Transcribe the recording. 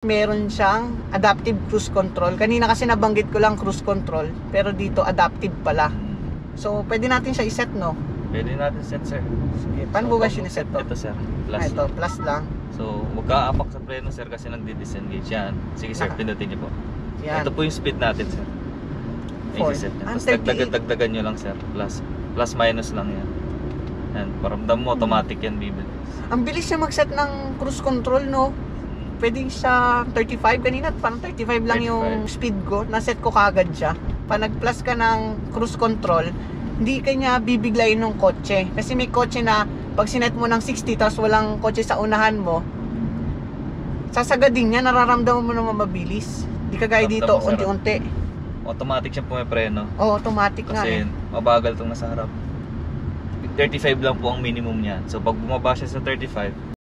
Meron siyang adaptive cruise control. Kanina kasi nabanggit ko lang cruise control, pero dito adaptive pala. So, pwede natin siya i-set, no? Pwede natin set, sir. Sige, paano ba siya to? Ito, sir. Plus. Ito, plus lang. So, huwag ka apak sa preno, sir, kasi nagdi-disengage yan. Sige, sir, pinutin niyo po. Yan. Ito po yung speed natin, sir. Four. I-set niya. Ah, Tapos 38. dagdagan nyo lang, sir. Plus minus lang yan. Yan, paramdam mo, automatic yan, bibilis. Ang bilis niya mag-set ng cruise control, no? Pwede siya 35 kanina, parang 35 lang 35. yung speed ko. Naset ko kagad siya. Pag nag-plus ka ng cruise control, hindi kanya bibiglayin ng kotse. Kasi may kotse na pag sinet mo ng 60 tapos walang kotse sa unahan mo, sasagadin niya, nararamdaman mo naman mabilis. Di kagaya Ramdam dito, mo, sir. unti-unti. Automatic siya pumipreno. Oo, automatic nga Kasi eh. mabagal itong nasa harap. 35 lang po ang minimum niya. So pag bumaba siya sa 35,